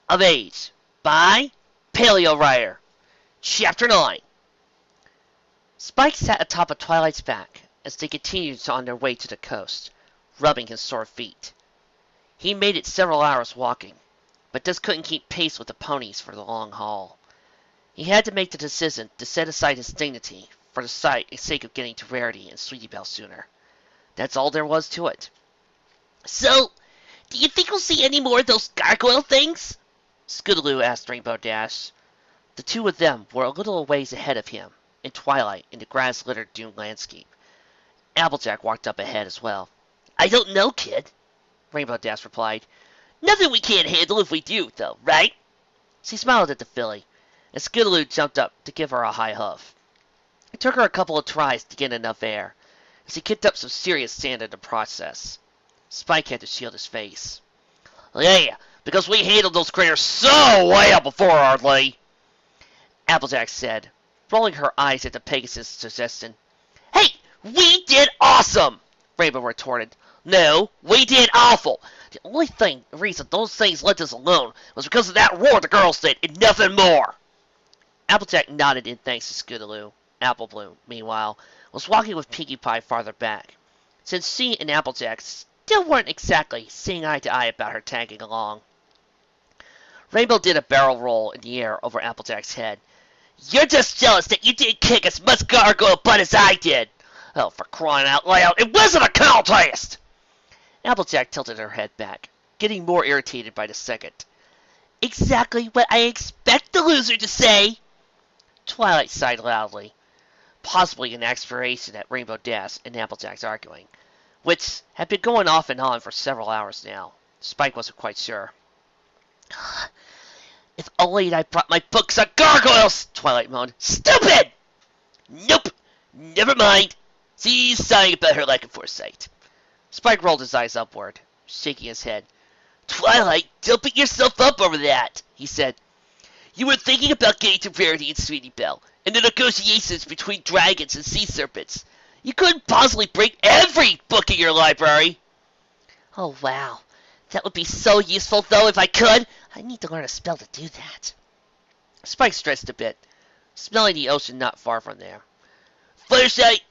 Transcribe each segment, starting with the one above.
of Age by Paleowriter. Chapter 9. Spike sat atop of Twilight's back as they continued on their way to the coast, rubbing his sore feet. He made it several hours walking, but just couldn't keep pace with the ponies for the long haul. He had to make the decision to set aside his dignity for the sake of getting to Rarity and Sweetie Belle sooner. That's all there was to it. So, do you think we'll see any more of those gargoyle things? Scootaloo asked Rainbow Dash. The two of them were a little ways ahead of him, in twilight, in the grass-littered dune landscape. Applejack walked up ahead as well. I don't know, kid, Rainbow Dash replied. Nothing we can't handle if we do, though, right? She smiled at the filly, and Scootaloo jumped up to give her a high hoof. It took her a couple of tries to get enough air, as he kicked up some serious sand in the process. Spike had to shield his face. Yeah, because we handled those critters so well before, hardly, Applejack said, rolling her eyes at the Pegasus' suggestion. Hey, we did awesome, Rainbow retorted. No, we did awful. The only reason those things left us alone was because of that roar the girls did, and nothing more. Applejack nodded in thanks to Scootaloo. Apple Bloom, meanwhile, was walking with Pinkie Pie farther back, since she and Applejack still weren't exactly seeing eye to eye about her tagging along. Rainbow did a barrel roll in the air over Applejack's head. You're just jealous that you didn't kick as much gargoyle butt as I did. Oh, for crying out loud, it wasn't a contest! Applejack tilted her head back, getting more irritated by the second. Exactly what I expect the loser to say. Twilight sighed loudly, possibly in expiration at Rainbow Dash and Applejack's arguing, which had been going off and on for several hours now. Spike wasn't quite sure. If only I brought my books on gargoyles, Twilight moaned. Stupid! Nope, never mind. She's sighing about her lack of foresight. Spike rolled his eyes upward, shaking his head. Twilight, don't beat yourself up over that, he said. You were thinking about getting to Rarity and Sweetie Belle, and the negotiations between dragons and sea serpents. You couldn't possibly break every book in your library. Oh, wow. That would be so useful, though, if I could. I need to learn a spell to do that. Spike stretched a bit, smelling the ocean not far from there. Fluttershy,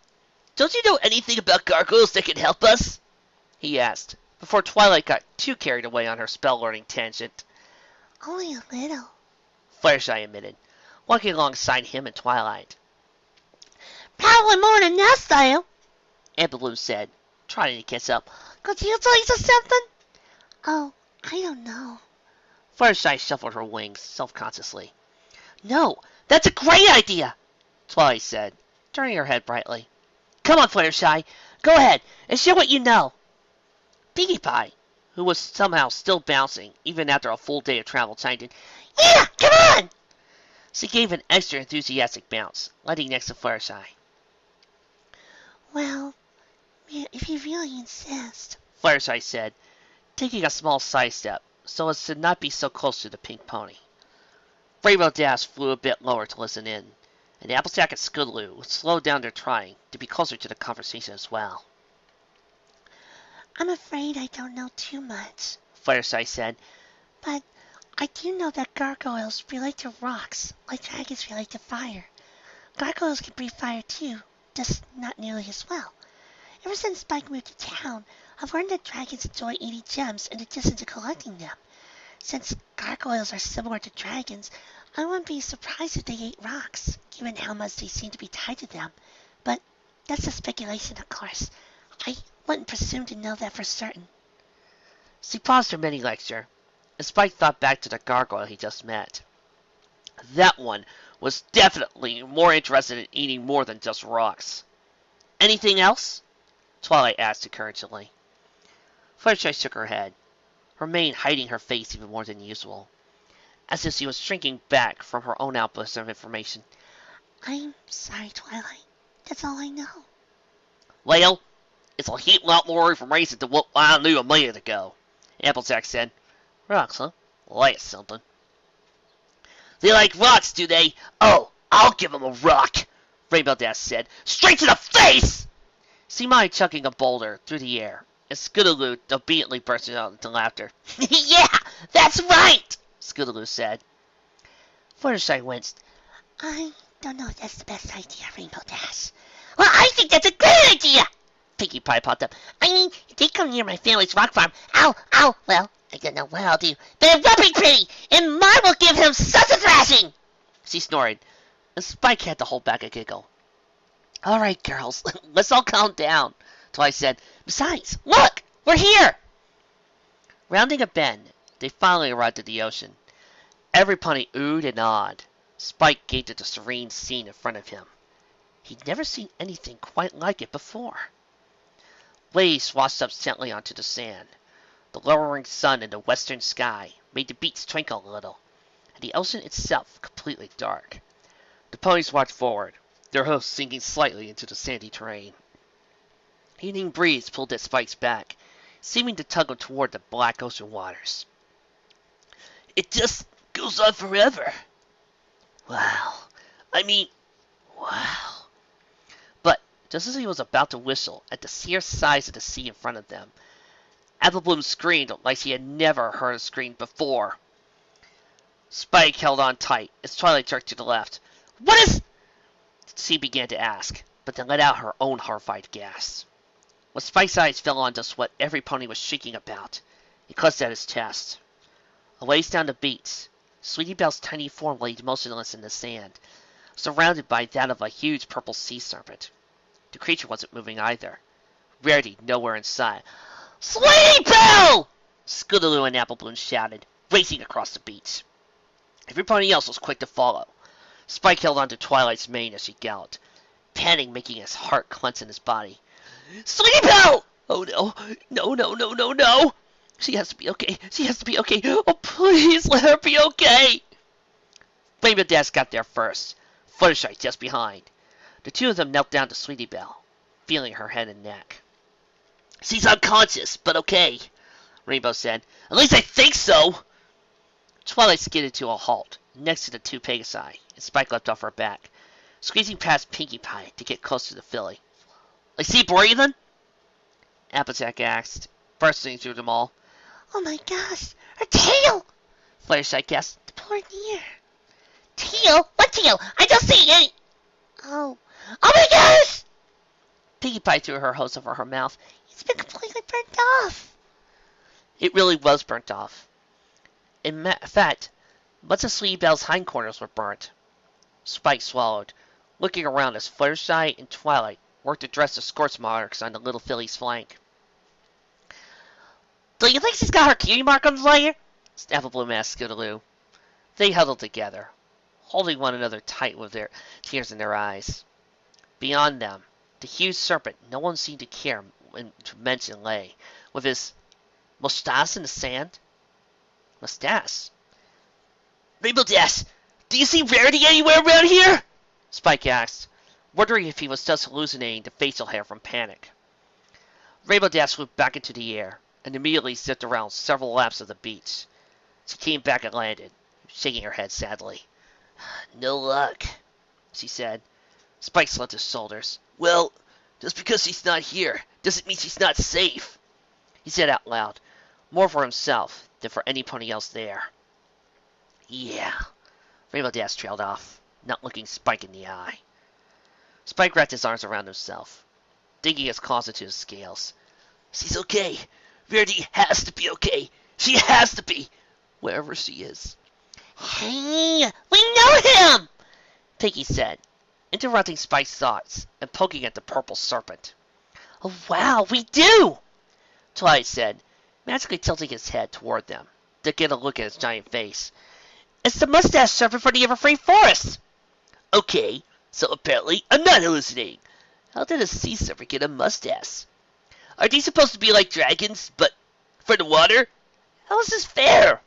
don't you know anything about gargoyles that can help us? He asked, before Twilight got too carried away on her spell-learning tangent. Only a little, Fluttershy admitted, walking alongside him and Twilight. Probably more than us, though, Apple Bloom said, trying to catch up. Could you tell us something? Oh, I don't know. Fluttershy shuffled her wings self-consciously. No, that's a great idea, Twilight said, turning her head brightly. Come on, Fluttershy, go ahead and share what you know. Pinkie Pie, who was somehow still bouncing, even after a full day of travel, chimed in. Yeah, come on! She gave an extra enthusiastic bounce, landing next to Fluttershy. Well, if you really insist, Fluttershy said, taking a small side step so as to not be so close to the pink pony. Rainbow Dash flew a bit lower to listen in, and Applejack and Scootaloo slowed down their trying to be closer to the conversation as well. I'm afraid I don't know too much, Fluttershy said, but I do know that gargoyles relate to rocks, like dragons relate to fire. Gargoyles can breathe fire too, just not nearly as well. Ever since Spike moved to town, I've learned that dragons enjoy eating gems in addition to collecting them. Since gargoyles are similar to dragons, I wouldn't be surprised if they ate rocks, given how much they seem to be tied to them. But that's a speculation, of course. I wouldn't presume to know that for certain. She paused her mini-lecture, and Spike thought back to the gargoyle he just met. That one was definitely more interested in eating more than just rocks. Anything else? Twilight asked encouragingly. Fluttershy shook her head, her mane hiding her face even more than usual, as if she was shrinking back from her own outburst of information. I'm sorry, Twilight. That's all I know. Well, it's a heap lot more information than what I knew a minute ago, Applejack said. Rocks, huh? Well, that's something. They like rocks, do they? Oh, I'll give them a rock, Rainbow Dash said. Straight to the face! See Mai chucking a boulder through the air, and Scootaloo obediently bursting out into laughter. Yeah, that's right, Scootaloo said. Fluttershy winced. I don't know if that's the best idea, Rainbow Dash. Well, I think that's a great idea! Pinkie Pie popped up. I mean, if they come near my family's rock farm, ow, well, I don't know what I'll do. But it will be pretty, and Mom will give him such a thrashing! She snorted, and Spike had to hold back a giggle. All right, girls, let's all calm down, Twilight said. Besides, look, we're here! Rounding a bend, they finally arrived at the ocean. Every pony oohed and awed. Spike gazed at the serene scene in front of him. He'd never seen anything quite like it before. Waves washed up gently onto the sand. The lowering sun in the western sky made the beach twinkle a little, and the ocean itself completely dark. The ponies walked forward, their hoofs sinking slightly into the sandy terrain. The evening breeze pulled at Spike's back, seeming to tug him toward the black ocean waters. It just goes on forever. Wow. Wow. But just as he was about to whistle at the sheer size of the sea in front of them, Applebloom screamed like he had never heard a scream before. Spike held on tight as Twilight jerked to the left. What is... She began to ask, but then let out her own horrified gasp. When Spike's eyes fell on just what every pony was shrieking about, he clutched at his chest. A ways down the beach, Sweetie Belle's tiny form lay motionless in the sand, surrounded by that of a huge purple sea serpent. The creature wasn't moving either. Rarity nowhere in sight. Sweetie Belle! Scootaloo and Applebloom shouted, racing across the beach. Every pony else was quick to follow. Spike held on to Twilight's mane as she galloped, panting, making his heart clench in his body. Sweetie Belle! Oh no. She has to be okay. Oh, please let her be okay. Rainbow Dash got there first, Fluttershy just behind. The two of them knelt down to Sweetie Belle, feeling her head and neck. She's unconscious, but okay, Rainbow said. At least I think so. Twilight skidded to a halt next to the two Pegasi, and Spike leapt off her back, squeezing past Pinkie Pie to get close to the filly. Is he breathing? Applejack asked, bursting through them all. Oh my gosh, her tail! Fluttershy guessed. The poor deer. Tail? What tail? I don't see any. Oh my gosh! Pinkie Pie threw her hose over her mouth. It's been completely burnt off. It really was burnt off. In fact, much of Sweetie Belle's hindquarters were burnt. Spike swallowed, looking around as Fluttershy and Twilight worked to dress the scorch marks on the little filly's flank. Do you think she's got her cutie mark on the layer? Applebloom asked Scootaloo. They huddled together, holding one another tight with their tears in their eyes. Beyond them, the huge serpent no one seemed to care to mention lay, with his mustache in the sand. Mustache? Rainbow Dash, do you see Rarity anywhere around here? Spike asked, wondering if he was just hallucinating the facial hair from panic. Rainbow Dash flew back into the air, and immediately zipped around several laps of the beach. She came back and landed, shaking her head sadly. No luck, she said. Spike slumped his shoulders. Well, just because she's not here doesn't mean she's not safe, he said out loud, more for himself than for any pony else there. Yeah. Rainbow Dash trailed off, not looking Spike in the eye. Spike wrapped his arms around himself, digging his claws into his scales. She's okay. Rarity has to be okay. She has to be, wherever she is. Hey, we know him! Pinkie said, interrupting Spike's thoughts and poking at the purple serpent. Oh, wow, we do! Twilight said, magically tilting his head toward them to get a look at his giant face. It's the mustache serpent from the Everfree Forest! Okay, so apparently I'm not hallucinating. How did a sea serpent get a mustache? Are they supposed to be like dragons, but for the water? How is this fair?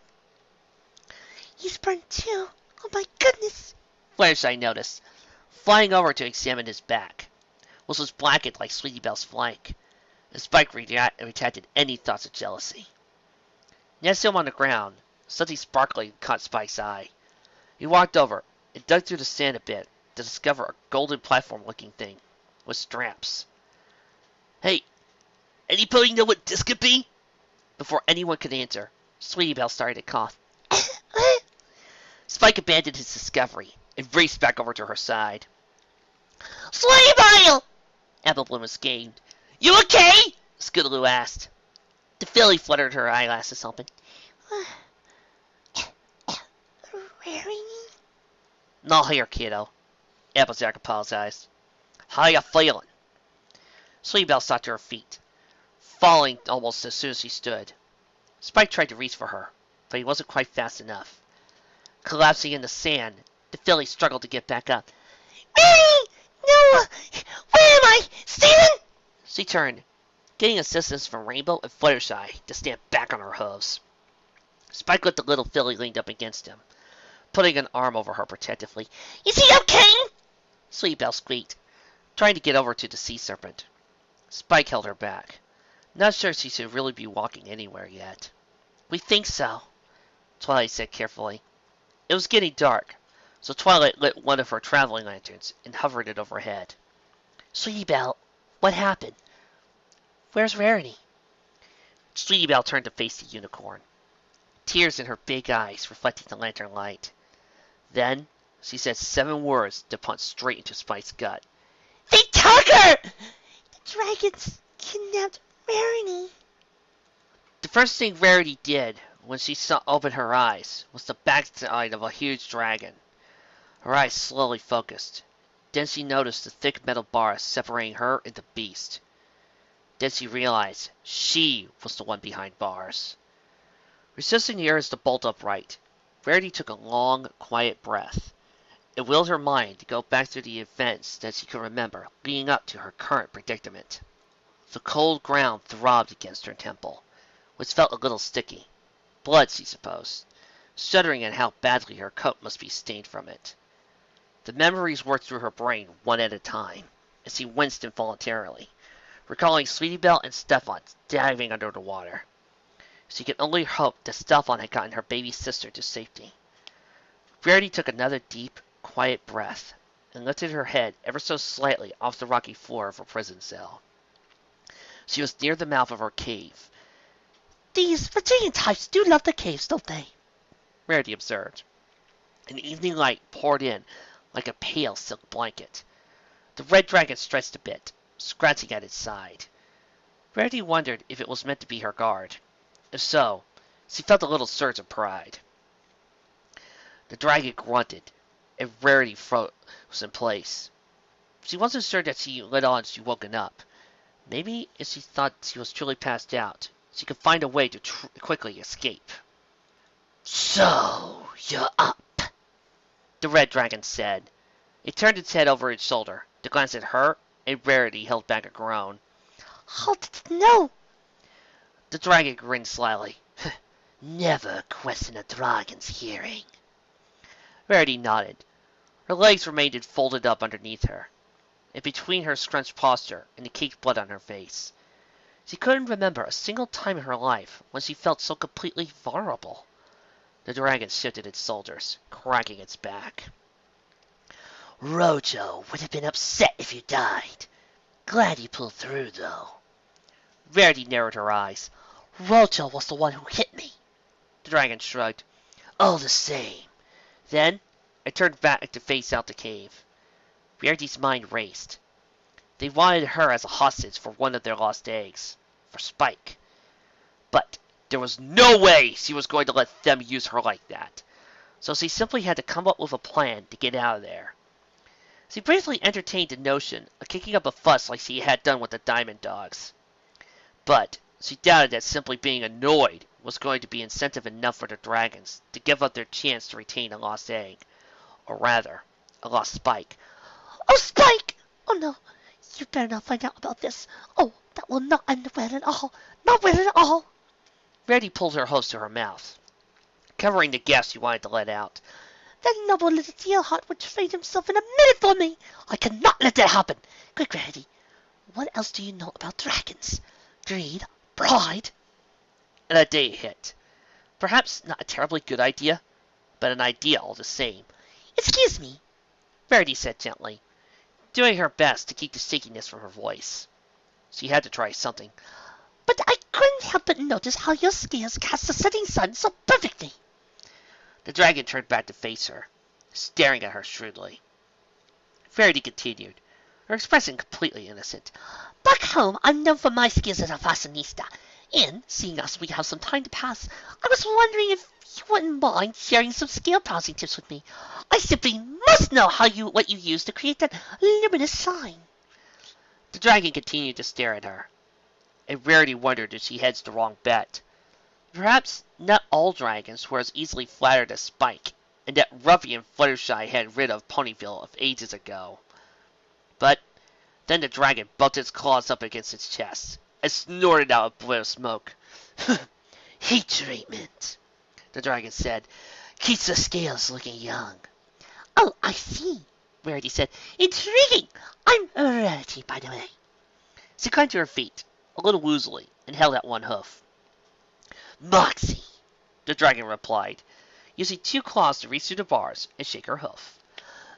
He's burnt too. Oh my goodness. Fluttershy noticed, flying over to examine his back, which was blackened like Sweetie Belle's flank, and Spike retracted any thoughts of jealousy. Next to him on the ground, something sparkling caught Spike's eye. He walked over and dug through the sand a bit to discover a golden platform-looking thing with straps. Hey, anybody know what this could be? Before anyone could answer, Sweetie Belle started to cough. Spike abandoned his discovery and raced back over to her side. Sweetie! Apple Bloom exclaimed. You okay? Scootaloo asked. The filly fluttered her eyelashes open. Rarity? Not here, kiddo. Applejack apologized. How you feeling? Sweetie Belle stopped to her feet, falling almost as soon as she stood. Spike tried to reach for her, but he wasn't quite fast enough. Collapsing in the sand, the filly struggled to get back up. Rarity! No! Where am I? Steven? She turned, getting assistance from Rainbow and Fluttershy to stand back on her hooves. Spike let the little filly leaned up against him, putting an arm over her protectively. Is he okay? Sweetie Belle squeaked, trying to get over to the sea serpent. Spike held her back, not sure she should really be walking anywhere yet. We think so, Twilight said carefully. It was getting dark, so Twilight lit one of her traveling lanterns and hovered it overhead. Sweetie Belle, what happened? Where's Rarity? Sweetie Belle turned to face the unicorn, tears in her big eyes reflecting the lantern light. Then she said 7 words that punched straight into Spike's gut. They took her! The dragons kidnapped Rarity. The first thing Rarity did when she opened her eyes was the backside of a huge dragon. Her eyes slowly focused. Then she noticed the thick metal bars separating her and the beast. Then she realized she was the one behind bars. Resisting the urge to bolt upright, Rarity took a long, quiet breath. It willed her mind to go back through the events that she could remember leading up to her current predicament. The cold ground throbbed against her temple, which felt a little sticky. Blood, she supposed, shuddering at how badly her coat must be stained from it. The memories worked through her brain one at a time, as she winced involuntarily, recalling Sweetie Belle and Stefan diving under the water. She could only hope that Stefan had gotten her baby sister to safety. Rarity took another deep, quiet breath, and lifted her head ever so slightly off the rocky floor of her prison cell. She was near the mouth of her cave. These reptilian types do love the caves, don't they? Rarity observed. An evening light poured in like a pale silk blanket. The red dragon stretched a bit, scratching at its side. Rarity wondered if it was meant to be her guard. If so, she felt a little surge of pride. The dragon grunted, and Rarity froze in place. She wasn't sure that she let on she woken up. Maybe if she thought she was truly passed out, she could find a way to quickly escape. So, you're up, the red dragon said. It turned its head over its shoulder to glance at her, and Rarity held back a groan. How did it know? The dragon grinned slyly. Never question a dragon's hearing. Rarity nodded. Her legs remained folded up underneath her, and between her scrunched posture and the caked blood on her face. She couldn't remember a single time in her life when she felt so completely vulnerable. The dragon shifted its shoulders, cracking its back. Rojo would have been upset if you died. Glad you pulled through, though. Rarity narrowed her eyes. Rojo was the one who hit me. The dragon shrugged. All the same. Then, it turned back to face out the cave. Rarity's mind raced. They wanted her as a hostage for one of their lost eggs. For Spike. But there was no way she was going to let them use her like that. So she simply had to come up with a plan to get out of there. She briefly entertained the notion of kicking up a fuss like she had done with the Diamond Dogs. But she doubted that simply being annoyed was going to be incentive enough for the dragons to give up their chance to retain a lost egg. Or rather, a lost Spike. Oh, Spike! Oh, no. You better not find out about this. Oh, that will not end well at all. Not well at all. Rarity pulled her hose to her mouth, covering the gasp she wanted to let out. That noble little Tealheart would trade himself in a minute for me. I cannot let that happen. Quick, Rarity. What else do you know about dragons? Greed, pride. And a day hit. Perhaps not a terribly good idea, but an idea all the same. Excuse me, Rarity said gently, doing her best to keep the shakiness from her voice. She had to try something. but I couldn't help but notice how your scales cast the setting sun so perfectly. The dragon turned back to face her, staring at her shrewdly. Rarity continued, her expression completely innocent. Back home, I'm known for my skills as a fashionista. And, seeing as we have some time to pass, I was wondering if you wouldn't mind sharing some scale browsing tips with me. I simply must know what you use to create that luminous sign. The dragon continued to stare at her, and Rarity wondered if she hedged the wrong bet. Perhaps not all dragons were as easily flattered as Spike, and that ruffian Fluttershy had rid of Ponyville of ages ago. But then the dragon bumped its claws up against its chest and snorted out a blue of smoke. Heat treatment, the dragon said. Keeps the scales looking young. Oh, I see, Rarity said. Intriguing! I'm Rarity, by the way. She climbed to her feet, a little woozily, and held out one hoof. Moxie, the dragon replied, using 2 claws to reach through the bars and shake her hoof.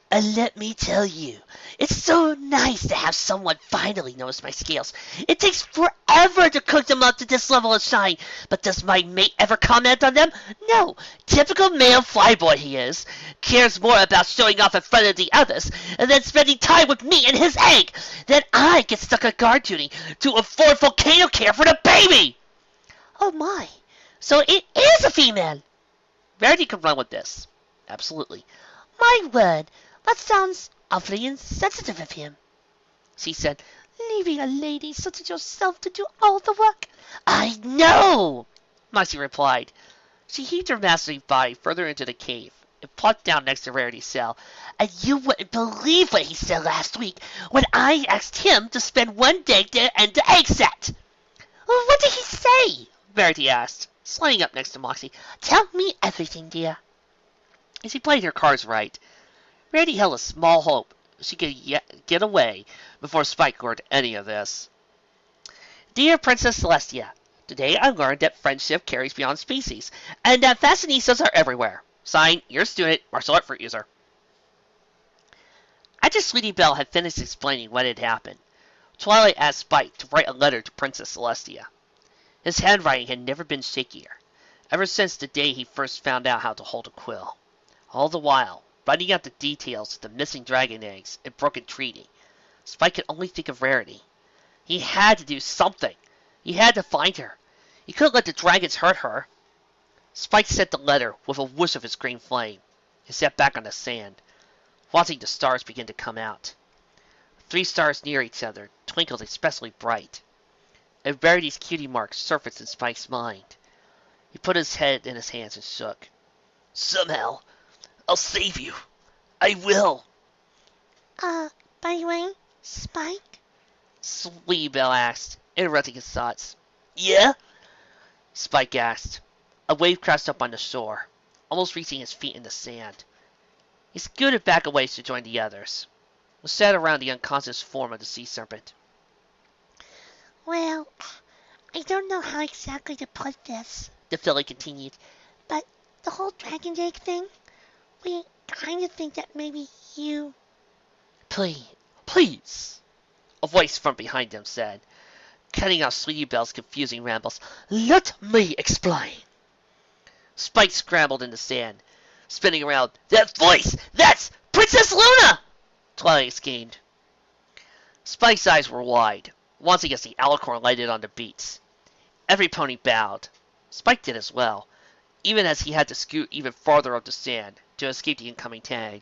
And let me tell you, it's so nice to have someone finally notice my scales. It takes forever to cook them up to this level of shine, but does my mate ever comment on them? No. Typical male flyboy he is. Cares more about showing off in front of the others, and then spending time with me and his egg. Then I get stuck on guard duty to afford volcano care for the baby. Oh my, so it is a female. Rarity could run with this. Absolutely. My word. That sounds awfully insensitive of him, she said, leaving a lady such as yourself to do all the work. I know, Moxie replied. She heaved her massive body further into the cave and plopped down next to Rarity's cell. And you wouldn't believe what he said last week when I asked him to spend one day to end the egg set. What did he say? Rarity asked, sliding up next to Moxie. Tell me everything, dear. As he played her cards right, Rarity held a small hope she could get away before Spike learned any of this. Dear Princess Celestia, today I learned that friendship carries beyond species, and that fashionistas are everywhere. Signed, your student, martial art fruit user. After Sweetie Belle had finished explaining what had happened, Twilight asked Spike to write a letter to Princess Celestia. His handwriting had never been shakier, ever since the day he first found out how to hold a quill. All the while, writing out the details of the missing dragon eggs and broken treaty, Spike could only think of Rarity. He had to do something. He had to find her. He couldn't let the dragons hurt her. Spike sent the letter with a whoosh of his green flame and sat back on the sand, watching the stars begin to come out. 3 stars near each other twinkled especially bright, and Rarity's cutie mark surfaced in Spike's mind. He put his head in his hands and shook. Somehow, I'll save you. I will. By the way, Spike? Sweetie Belle asked, interrupting his thoughts. Yeah? Spike asked. A wave crashed up on the shore, almost reaching his feet in the sand. He scooted back a ways to join the others, and sat around the unconscious form of the sea serpent. Well, I don't know how exactly to put this, The filly continued. but the whole dragon egg thing, we kind of think that maybe you... Please, a voice from behind them said, cutting out Sweetie Belle's confusing rambles. Let me explain. Spike scrambled in the sand, spinning around. That voice! That's Princess Luna! Twilight exclaimed. Spike's eyes were wide, once as the alicorn lighted on the beats. Every pony bowed. Spike did as well, even as he had to scoot even farther up the sand to escape the incoming tag.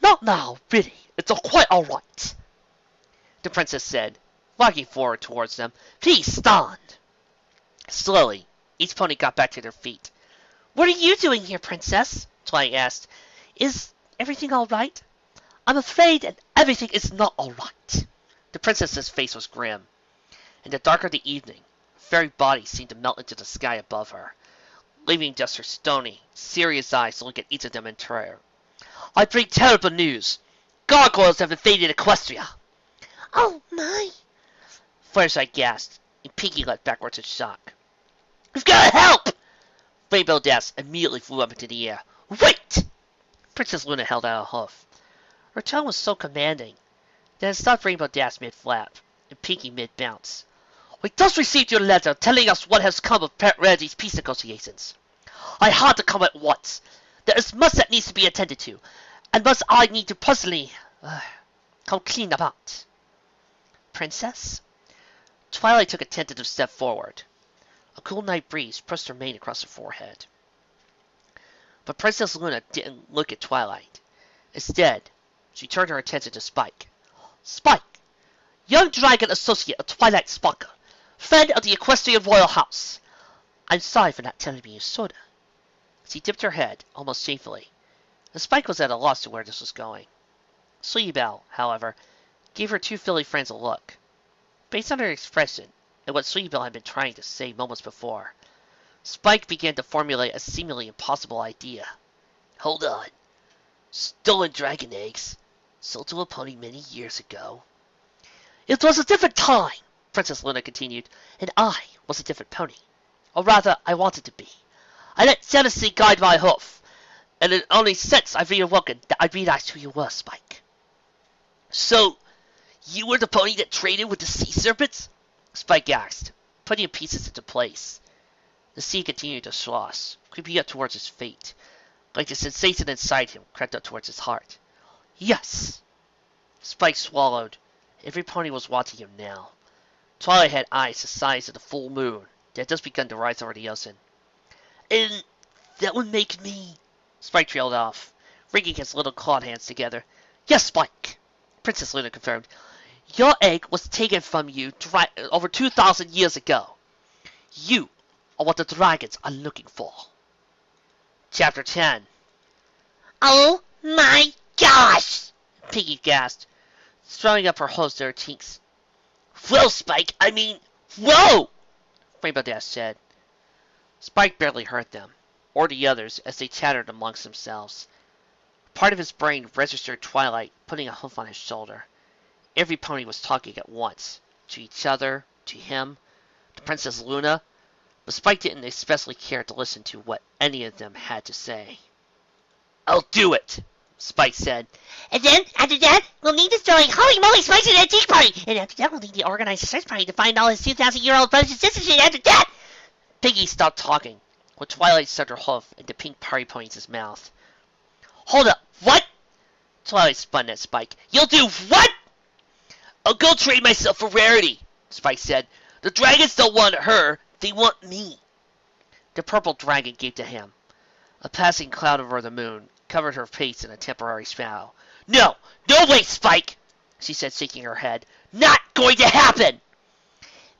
Not now, really. It's quite all right, the princess said, walking forward towards them. Please stand. Slowly, each pony got back to their feet. What are you doing here, Princess? Twilight asked. Is everything all right? I'm afraid that everything is not all right. The princess's face was grim. In the dark of the evening, her fairy body seemed to melt into the sky above her, leaving just her stony, serious eyes to look at each of them in terror. I bring terrible news. Gargoyles have invaded Equestria. Oh, my. Fluttershy gasped, and Pinkie leapt backwards in shock. We've got to help! Rainbow Dash immediately flew up into the air. Wait! Princess Luna held out a hoof. Her tone was so commanding that it stopped Rainbow Dash mid-flap, and Pinkie mid-bounce. We just received your letter telling us what has come of Rarity's peace negotiations. I had to come at once. There is much that needs to be attended to, and much I need to personally come clean about. Princess? Twilight took a tentative step forward. A cool night breeze pressed her mane across her forehead. But Princess Luna didn't look at Twilight. Instead, she turned her attention to Spike. Spike, young dragon associate of Twilight Sparkle, friend of the Equestrian Royal House. I'm sorry for not telling you sooner. She dipped her head, almost shamefully, and Spike was at a loss to where this was going. Sweetie Belle, however, gave her two Philly friends a look. Based on her expression, and what Sweetie Belle had been trying to say moments before, Spike began to formulate a seemingly impossible idea. Hold on. Stolen dragon eggs. Sold to a pony many years ago. It was a different time, Princess Luna continued, and I was a different pony. Or rather, I wanted to be. I let jealousy guide my hoof, and it only since I've reawoken that I realized who you were, Spike. So, you were the pony that traded with the sea serpents? Spike asked, putting the pieces into place. The sea continued to slosh, creeping up towards his fate, like the sensation inside him crept up towards his heart. Yes! Spike swallowed. Every pony was watching him now. Twilight had eyes the size of the full moon that had just begun to rise over the ocean. And that would make me... Spike trailed off, wringing his little clawed hands together. Yes, Spike, Princess Luna confirmed. Your egg was taken from you over 2,000 years ago. You are what the dragons are looking for. Chapter 10. Oh my gosh! Piggy gasped, throwing up her hose to her cheeks. Whoa, Spike, I mean, whoa! Rainbow Dash said. Spike barely heard them, or the others, as they chattered amongst themselves. Part of his brain registered Twilight putting a hoof on his shoulder. Every pony was talking at once, to each other, to him, to Princess Luna, but Spike didn't especially care to listen to what any of them had to say. I'll do it, Spike said. And then, after that, we'll need to throw holy moly Spike's an antique party! And after that, we'll need to organize a search party to find all his 2,000-year-old brothers and sisters, and after that... Piggy stopped talking, when Twilight stuck her hoof into Pink Party Pony's mouth. Hold up, what? Twilight spun at Spike. You'll do what? I'll go trade myself for Rarity, Spike said. The dragons don't want her, they want me. The purple dragon gave to him. A passing cloud over the moon covered her face in a temporary smile. No way, Spike, she said, shaking her head. Not going to happen.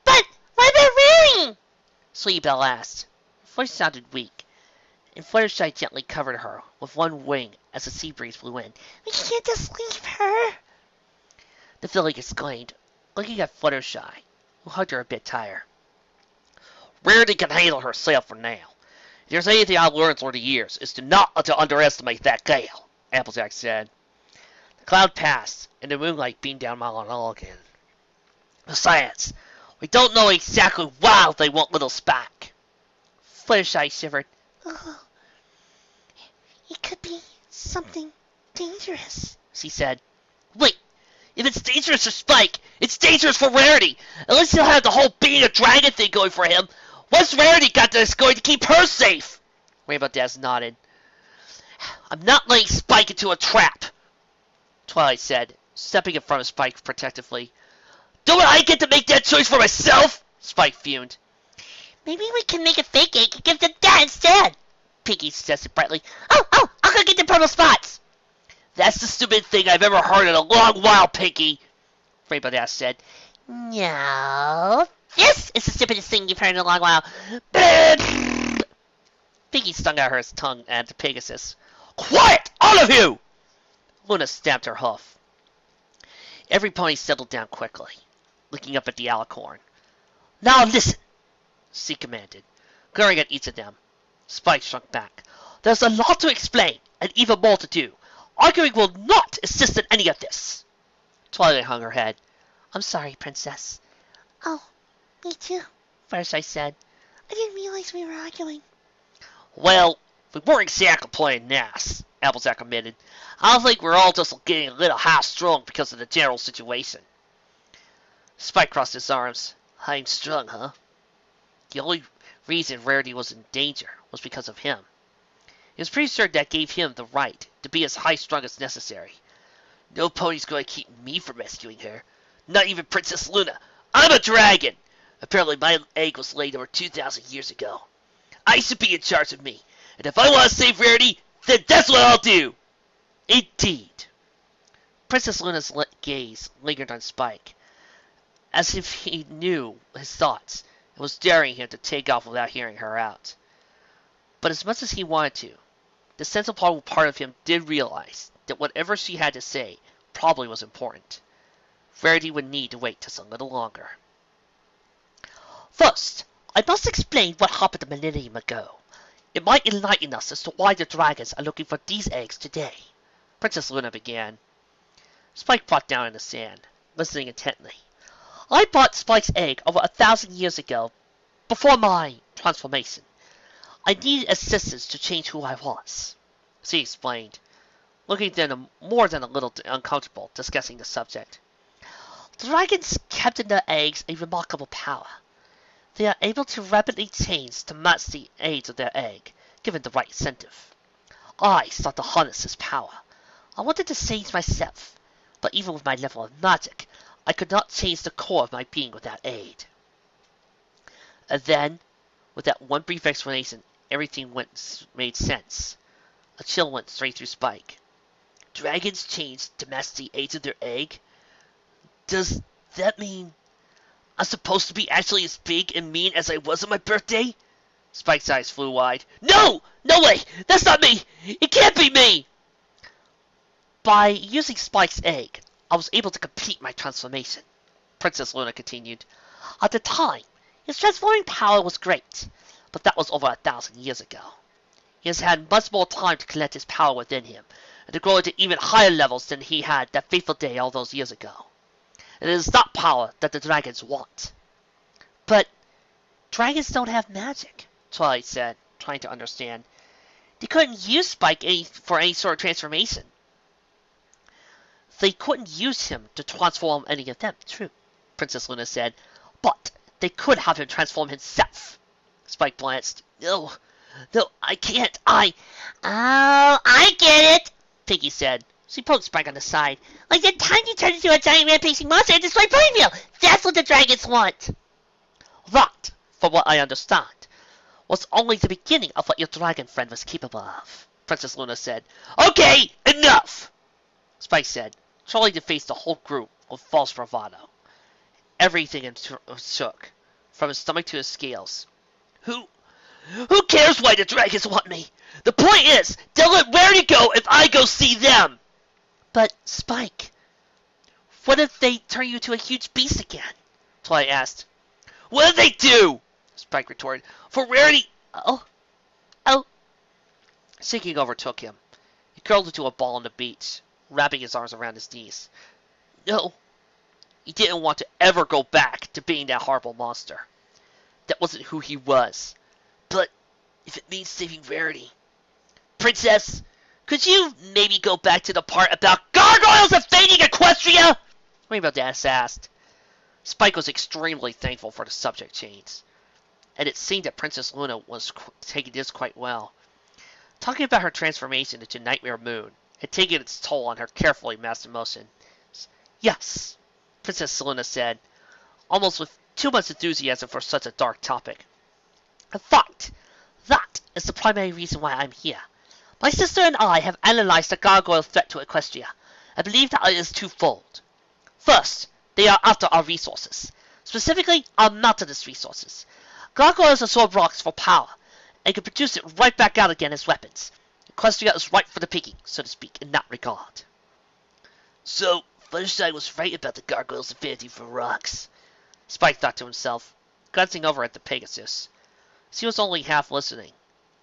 But what about Rarity? Sweetie Belle asked. Her voice sounded weak, and Fluttershy gently covered her with one wing as the sea breeze blew in. We can't just leave her. The filly exclaimed, looking at Fluttershy, who hugged her a bit tighter. Rarity can handle herself for now. If there's anything I've learned through the years, it's to not to underestimate that gale, Applejack said. The cloud passed, and the moonlight beamed down on all again. Besides, we don't know exactly why they want little Spike. Fluttershy shivered. Oh, it could be something dangerous, she said. Wait, if it's dangerous for Spike, it's dangerous for Rarity. At least he'll have the whole being a dragon thing going for him. What's Rarity got that's going to keep her safe? Rainbow Dash nodded. I'm not letting Spike into a trap, Twilight said, stepping in front of Spike protectively. Don't I get to make that choice for myself? Spike fumed. Maybe we can make a fake egg and give them that instead, Pinky suggested brightly. Oh, I'll go get the purple spots. That's the stupidest thing I've ever heard in a long while, Pinky, Rainbow Dash said. No, this is the stupidest thing you've heard in a long while. Pinky stung out her tongue at Pegasus. Quiet, all of you! Luna stamped her hoof. Every pony settled down quickly, looking up at the alicorn. Now listen, she commanded, glaring at each of them. Spike shrunk back. There's a lot to explain, and even more to do. Arguing will not assist in any of this. Twilight hung her head. I'm sorry, Princess. Oh, me too, Fluttershy said. I didn't realize we were arguing. Well, we weren't exactly playing nice, Applejack admitted. I think we're all just getting a little high-strung because of the general situation. Spike crossed his arms. High-strung, huh? The only reason Rarity was in danger was because of him. He was pretty certain that gave him the right to be as high-strung as necessary. No pony's going to keep me from rescuing her. Not even Princess Luna. I'm a dragon! Apparently my egg was laid over 2,000 years ago. I should be in charge of me. And if I want to save Rarity, then that's what I'll do! Indeed. Princess Luna's gaze lingered on Spike, as if he knew his thoughts and was daring him to take off without hearing her out. But as much as he wanted to, the sensible part of him did realize that whatever she had to say probably was important. Rarity would need to wait just a little longer. First, I must explain what happened a millennium ago. It might enlighten us as to why the dragons are looking for these eggs today. Princess Luna began. Spike plopped down in the sand, listening intently. I bought Spike's egg over 1,000 years ago, before my transformation. I needed assistance to change who I was, she explained, looking then more than a little uncomfortable discussing the subject. Dragons kept in their eggs a remarkable power. They are able to rapidly change to match the age of their egg, given the right incentive. I sought to harness this power. I wanted to change myself, but even with my level of magic, I could not change the core of my being without aid. And then, with that one brief explanation, everything made sense. A chill went straight through Spike. Dragons change to match the age of their egg? Does that mean I'm supposed to be actually as big and mean as I was on my birthday? Spike's eyes flew wide. No! No way! That's not me! It can't be me! By using Spike's egg, I was able to complete my transformation, Princess Luna continued. At the time, his transforming power was great, but that was over 1,000 years ago. He has had much more time to collect his power within him, and to grow into even higher levels than he had that fateful day all those years ago. And it is that power that the dragons want. But dragons don't have magic, Twilight said, trying to understand. They couldn't use Spike for any sort of transformation. They couldn't use him to transform any of them, true, Princess Luna said. But they could have him transform himself. Spike glanced. No, I can't. Oh, I get it, Piggy said. She poked Spike on the side. Like the time you turned into a giant rampaging monster and destroyed Ponyville! That's what the dragons want! That, from what I understand, was only the beginning of what your dragon friend was capable of, Princess Luna said. Okay, enough! Spike said, trying to face the whole group with false bravado. Everything shook, from his stomach to his scales. Who cares why the dragons want me? The point is, they'll let Rarity go if I go see them! But, Spike, what if they turn you to a huge beast again? Twilight asked. What did they do? Spike retorted. For Rarity... Oh. Sinking overtook him. He curled into a ball on the beach, wrapping his arms around his knees. No, he didn't want to ever go back to being that horrible monster. That wasn't who he was. But if it means saving Rarity... Princess, could you maybe go back to the part about gargoyles invading Equestria? Rainbow Dash asked. Spike was extremely thankful for the subject change, and it seemed that Princess Luna was taking this quite well. Talking about her transformation into Nightmare Moon had taken its toll on her carefully mastered emotions. Yes, Princess Luna said, almost with too much enthusiasm for such a dark topic. In fact, that is the primary reason why I'm here. My sister and I have analyzed the gargoyle threat to Equestria. I believe that it is twofold. First, they are after our resources, specifically our mountainous resources. Gargoyles absorb rocks for power, and can produce it right back out again as weapons. Equestria is ripe for the picking, so to speak, in that regard. So, Fluttershy was right about the gargoyle's affinity for rocks, Spike thought to himself, glancing over at the Pegasus. She was only half listening,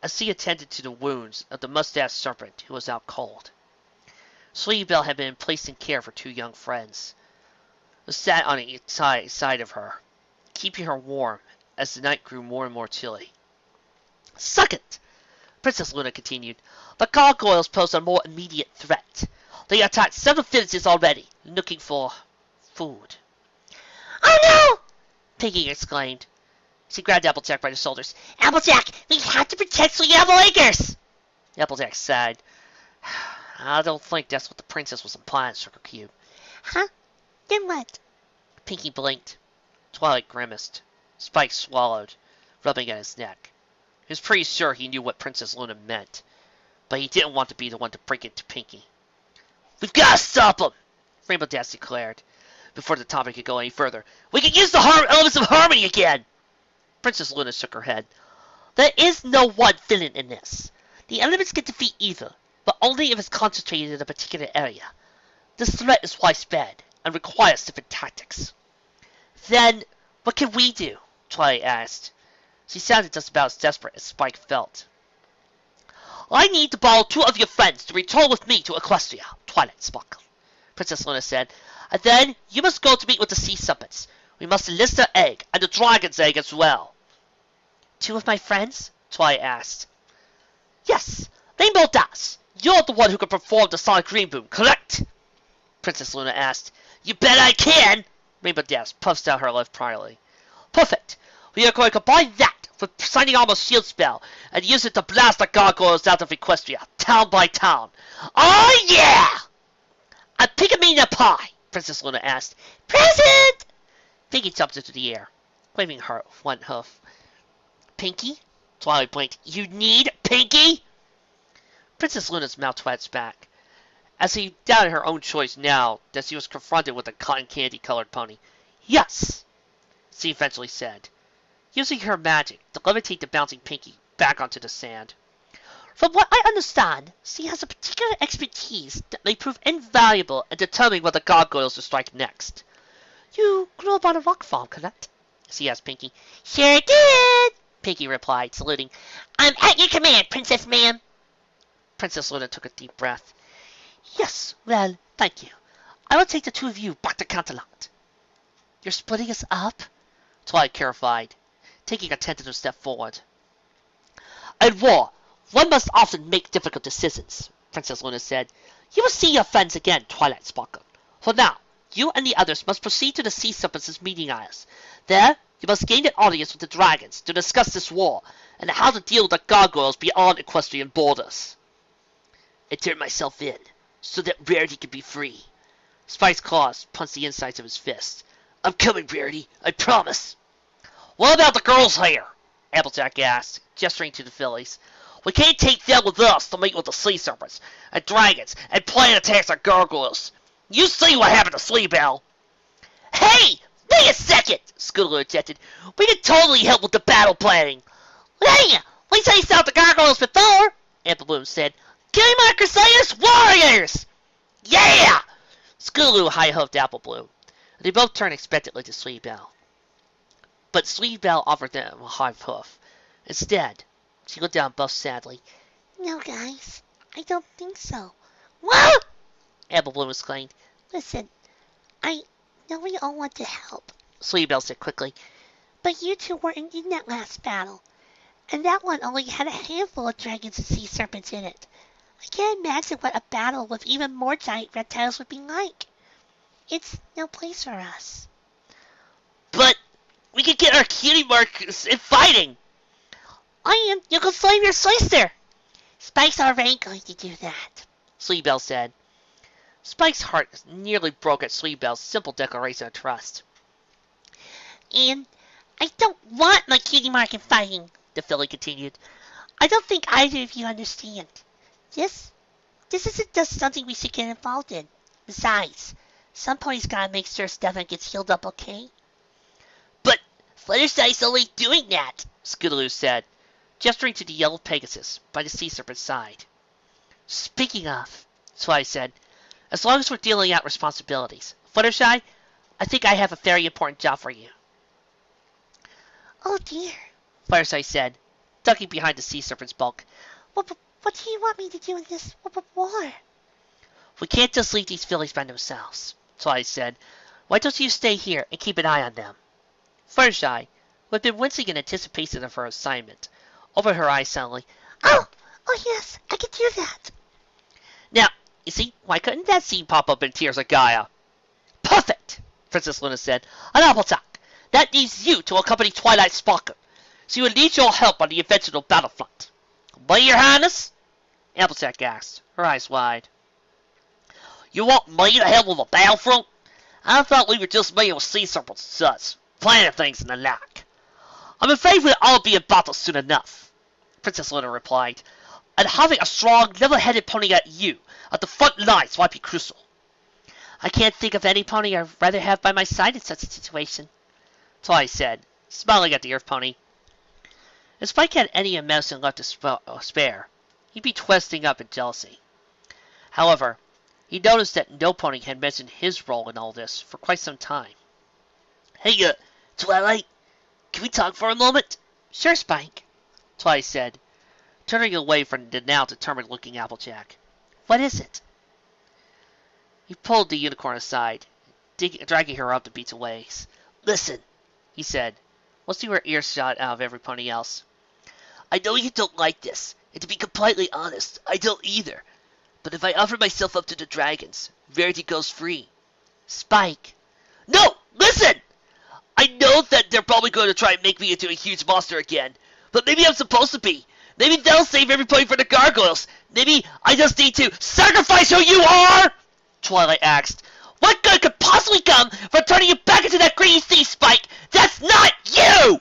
as she attended to the wounds of the mustached serpent who was out cold. Sweetie Belle had been placed in care for two young friends, who sat on each side of her, keeping her warm as the night grew more and more chilly. Second, Princess Luna continued, the gargoyles pose a more immediate threat. They attacked several villages already, looking for food. Oh no! Piggy exclaimed. She grabbed Applejack by the shoulders. Applejack, we have to protect Sweet Apple Acres! Applejack sighed. I don't think that's what the princess was implying, Sugar Cube. Huh? Then what? Pinky blinked. Twilight grimaced. Spike swallowed, rubbing at his neck. He was pretty sure he knew what Princess Luna meant, but he didn't want to be the one to break it to Pinky. We've got to stop him, Rainbow Dash declared, before the topic could go any further. We can use the elements of harmony again! Princess Luna shook her head. There is no one villain in this. The elements can defeat evil, but only if it's concentrated in a particular area. This threat is widespread and requires different tactics. Then, what can we do? Twilight asked. She sounded just about as desperate as Spike felt. I need to borrow 2 of your friends to return with me to Equestria, Twilight sparkled. Princess Luna said, and then you must go to meet with the sea serpents. We must enlist their egg, and the dragon's egg as well. 2 of my friends? Twilight asked. Yes, Rainbow Dash. You're the one who can perform the sonic green boom, correct? Princess Luna asked. You bet I can! Rainbow Dash puffed out her lip proudly. Perfect. We are going to combine that with Shining Armor's shield spell and use it to blast the gargoyles out of Equestria, town by town. Oh yeah! A pickamina pie, Princess Luna asked. Present! Pinky jumped into the air, waving her one hoof. Pinky? Twilight blinked. You need Pinky? Princess Luna's mouth twitched back, as he doubted her own choice now that she was confronted with a cotton candy-colored pony. Yes, she eventually said, using her magic to levitate the bouncing Pinky back onto the sand. From what I understand, she has a particular expertise that may prove invaluable in determining whether gargoyles will strike next. You grew up on a rock farm, correct? She asked Pinky. Sure did, Pinky replied, saluting. I'm at your command, Princess Ma'am. Princess Luna took a deep breath. Yes, well, thank you. I will take the 2 of you back to Canterlot. You're splitting us up? Twilight clarified, taking a tentative step forward. In war, one must often make difficult decisions, Princess Luna said. You will see your friends again, Twilight Sparkle. For now, you and the others must proceed to the Sea Serpents' meeting isles. There, you must gain an audience with the dragons to discuss this war and how to deal with the gargoyles beyond equestrian borders. I turned myself in, so that Rarity could be free. Spike's claws punched the insides of his fist. I'm coming, Rarity, I promise. What about the girls here? Applejack asked, gesturing to the fillies. We can't take them with us to meet with the sea serpents and dragons and plan attacks on gargoyles. You see what happened to Sleebell. Hey, wait a second, Scootaloo objected. We can totally help with the battle planning. Hey, we chased out the gargoyles before, Applebloom said. Game on Crusaders Warriors! Yeah! Scootaloo high-hoved Applebloom. They both turned expectantly to Sleebell. But Sleebell offered them a high hoof. Instead, she looked down both sadly. No, guys, I don't think so. What? Applebloom exclaimed. Listen, I know we all want to help, Sleebell said quickly. But you 2 weren't in that last battle. And that one only had a handful of dragons and sea serpents in it. I can't imagine what a battle with even more giant reptiles would be like. It's no place for us. But we could get our cutie marks in fighting. You can slave your sister. Spike's already going to do that, Sleebell said. Spike's heart nearly broke at Sleebell's simple declaration of trust. And I don't want my cutie mark in fighting, the filly continued. I don't think either of you understand. This isn't just something we should get involved in. Besides, somebody's gotta make sure Stefan gets healed up okay. But Fluttershy's only doing that, Scootaloo said, gesturing to the yellow Pegasus by the sea serpent's side. Speaking of, Twilight said, as long as we're dealing out responsibilities, Fluttershy, I think I have a very important job for you. Oh dear, Fluttershy said, ducking behind the sea serpent's bulk. What do you want me to do in this war? We can't just leave these fillies by themselves, Twilight said. Why don't you stay here and keep an eye on them? Fluttershy, who had been wincing in anticipation of her assignment, opened her eyes suddenly. Oh yes, I can do that. Now, you see, why couldn't that scene pop up in Tears of Gaia? Perfect, Princess Luna said. An Applejack, that leaves you to accompany Twilight Sparkle. She will need your help on the eventual battlefront. By your highness? Applejack asked, her eyes wide. You want me to help with a battlefront? I thought we were just meeting with sea serpents and such, planning things and the like. I'm afraid we'll all be in battle soon enough, Princess Luna replied. and having a strong, level-headed pony at you at the front lines might be crucial. I can't think of any pony I'd rather have by my side in such a situation, Twilight said, smiling at the Earth pony. If Spike had any emotion left to spare, he'd be twisting up in jealousy. However, he noticed that no pony had mentioned his role in all this for quite some time. Hey, Twilight, can we talk for a moment? Sure, Spike, Twilight said, turning away from the now determined-looking Applejack. What is it? He pulled the unicorn aside, dragging her up the beats away. Listen, he said, listening to her earshot out of every pony else. I know you don't like this, and to be completely honest, I don't either. But if I offer myself up to the dragons, Rarity goes free. Spike! No! Listen! I know that they're probably going to try and make me into a huge monster again, but maybe I'm supposed to be. Maybe they'll save everybody from the gargoyles. Maybe I just need to sacrifice who you are? Twilight asked. What good could possibly come from turning you back into that greedy thief, Spike? That's not you!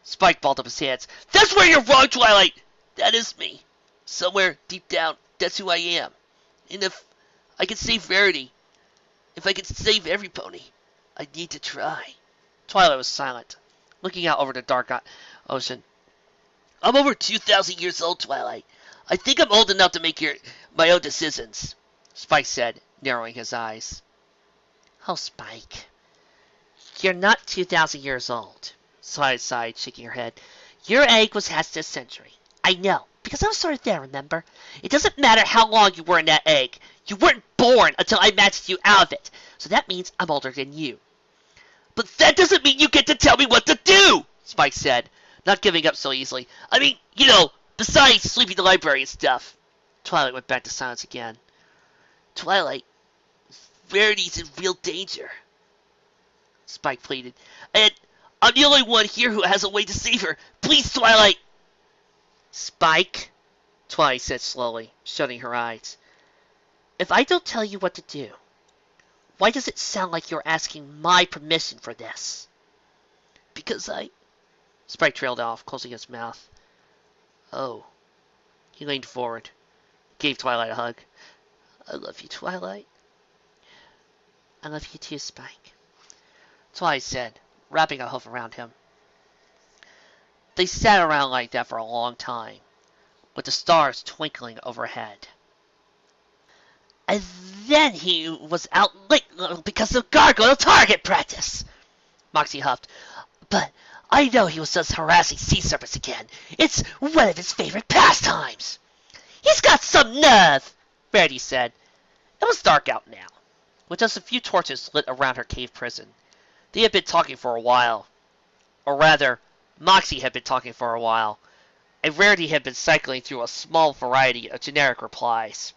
Spike balled up his hands. That's where you're wrong, Twilight. That is me. Somewhere deep down, that's who I am. And if I could save Rarity, if I could save every pony, I need to try. Twilight was silent, looking out over the dark ocean. I'm over 2,000 years old, Twilight. I think I'm old enough to make my own decisions, Spike said, narrowing his eyes. Oh, Spike. You're not 2,000 years old, Twilight sighed, shaking her head. Your egg was hatched this century. I know, because I was sort of there, remember? It doesn't matter how long you were in that egg. You weren't born until I matched you out of it. So that means I'm older than you. But that doesn't mean you get to tell me what to do, Spike said, not giving up so easily. I mean, besides sleeping in the library and stuff. Twilight went back to silence again. Twilight, Rarity's in real danger, Spike pleaded. And I'm the only one here who has a way to save her. Please, Twilight. Spike, Twilight said slowly, shutting her eyes. If I don't tell you what to do, why does it sound like you're asking my permission for this? Because Spike trailed off, closing his mouth. Oh. He leaned forward, gave Twilight a hug. I love you, Twilight. I love you too, Spike, Twilight said, wrapping a hoof around him. They sat around like that for a long time, with the stars twinkling overhead. And then he was out late because of gargoyle target practice, Moxie huffed. But I know he was just harassing sea serpents again. It's one of his favorite pastimes. He's got some nerve, Rarity said. It was dark out now, with just a few torches lit around her cave prison. They had been talking for a while. Or rather, Moxie had been talking for a while, and Rarity had been cycling through a small variety of generic replies.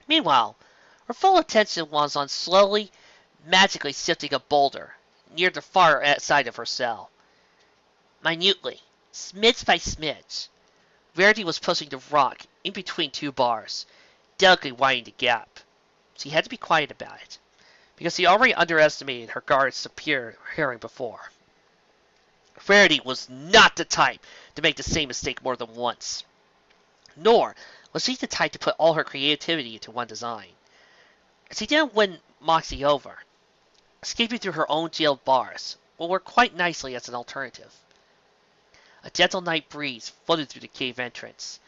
Meanwhile, her full attention was on slowly, magically sifting a boulder near the far side of her cell. Minutely, smidge by smidge, Rarity was pushing the rock in between two bars, delicately widening the gap. She had to be quiet about it, because he already underestimated her guard's superior hearing before. Rarity was not the type to make the same mistake more than once. Nor was she the type to put all her creativity into one design. She didn't win Moxie over. Escaping through her own jailed bars will work quite nicely as an alternative. A gentle night breeze floated through the cave entrance,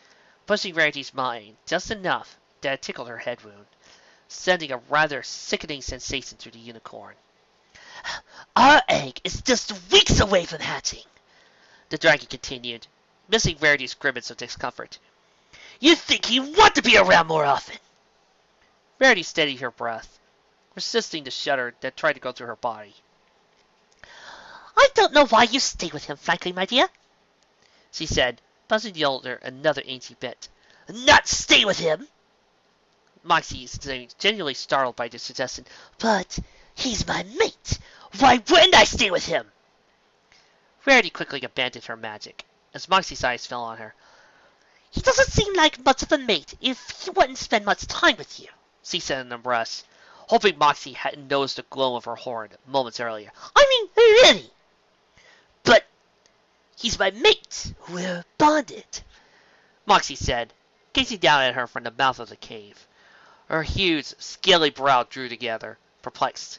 pushing Rarity's mind just enough that it tickled her head wound, sending a rather sickening sensation through the unicorn. Our egg is just weeks away from hatching, the dragon continued, missing Rarity's grimace of discomfort. You'd think he'd want to be around more often. Rarity steadied her breath, resisting the shudder that tried to go through her body. I don't know why you stay with him, frankly, my dear, she said, buzzing the older another ancient bit. Not stay with him, Moxie seemed genuinely startled by the suggestion. But he's my mate. Why wouldn't I stay with him? Rarity quickly abandoned her magic, as Moxie's eyes fell on her. He doesn't seem like much of a mate if he wouldn't spend much time with you, she said in a breath, hoping Moxie hadn't noticed the glow of her horn moments earlier. I mean, really. But he's my mate. We're bonded, Moxie said, gazing down at her from the mouth of the cave. Her huge, scaly brow drew together, perplexed.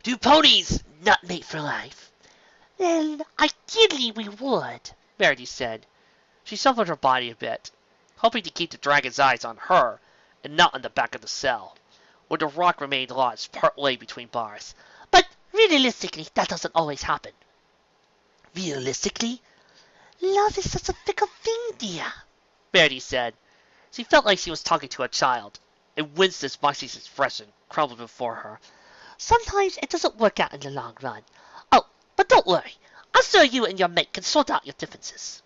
Do ponies not mate for life? Well, ideally we would, Rarity said. She shuffled her body a bit, hoping to keep the dragon's eyes on her and not on the back of the cell, where the rock remained lodged part way between bars. But realistically, that doesn't always happen. Realistically? Love is such a fickle thing, dear, Rarity said. She felt like she was talking to a child, and winced as Moxie's expression crumbled before her. Sometimes it doesn't work out in the long run. Oh, but don't worry. I'm sure you and your mate can sort out your differences.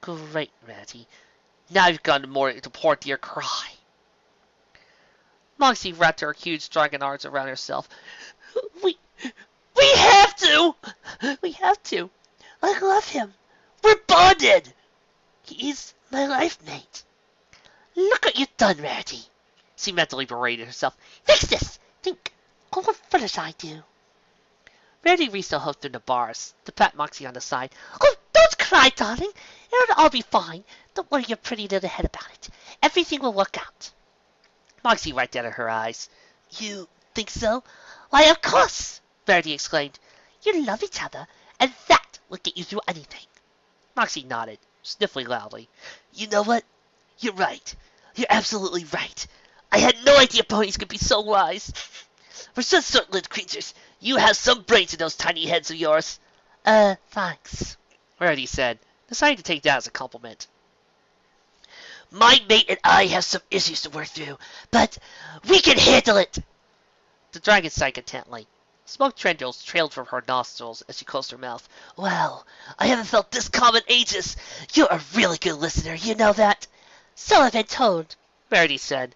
Great, Rarity. Now you've gotten more into poor dear cry. Moxie wrapped her huge dragon arms around herself. We have to! We have to. I love him. We're bonded! He is my life mate. Look what you've done, Rarity. She mentally berated herself. Fix this! Think. Oh, what fun should I do? Rarity reached her hoof through the bars to pat Moxie on the side. Oh, don't cry, darling. It'll all be fine. Don't worry your pretty little head about it. Everything will work out. Moxie wiped out of her eyes. You think so? Why, of course, Rarity exclaimed. You love each other, and that will get you through anything. Moxie nodded, sniffling loudly. You know what? You're right. You're absolutely right. I had no idea ponies could be so wise. For such short-lived creatures, you have some brains in those tiny heads of yours. Thanks, Rarity said, deciding to take that as a compliment. My mate and I have some issues to work through, but we can handle it. The dragon sighed intently. Smoke tendrils trailed from her nostrils as she closed her mouth. Well, I haven't felt this calm in ages. You're a really good listener, you know that? So I've been told, Rarity said,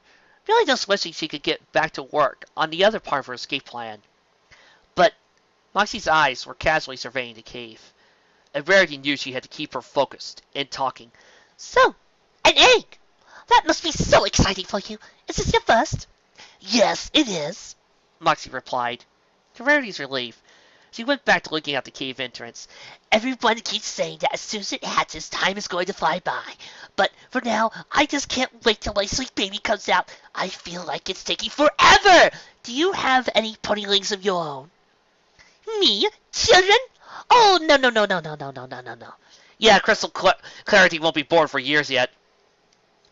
really just wishing she could get back to work on the other part of her escape plan. But Moxie's eyes were casually surveying the cave, and Rarity knew she had to keep her focused and talking. So, an egg! That must be so exciting for you. Is this your first? Yes, it is, Moxie replied. To Rarity's relief, she went back to looking at the cave entrance. Everyone keeps saying that as soon as it hatches, time is going to fly by. But for now, I just can't wait till my sweet baby comes out. I feel like it's taking forever. Do you have any ponylings of your own? Me? Children? Oh, no. Yeah, Crystal Clarity won't be born for years yet,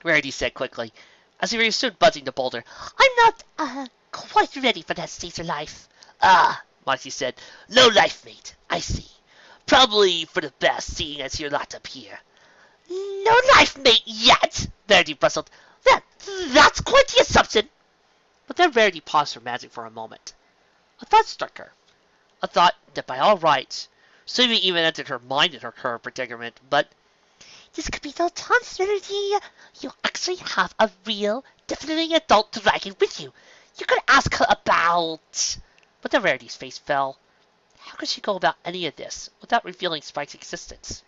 Rarity said quickly, as he resumed buzzing the boulder. I'm not, quite ready for that stage of life. Ah, Moxie said. No life mate, I see. Probably for the best, seeing as you're locked up here. No life mate yet, Rarity bristled. That's quite the assumption. But then Rarity paused her magic for a moment. A thought struck her. A thought that by all rights, Sylvie even entered her mind in her current predicament, but this could be the chance, Rarity. You actually have a real, definitely adult dragon with you. You could ask her about... But then Rarity's face fell. How could she go about any of this without revealing Spike's existence?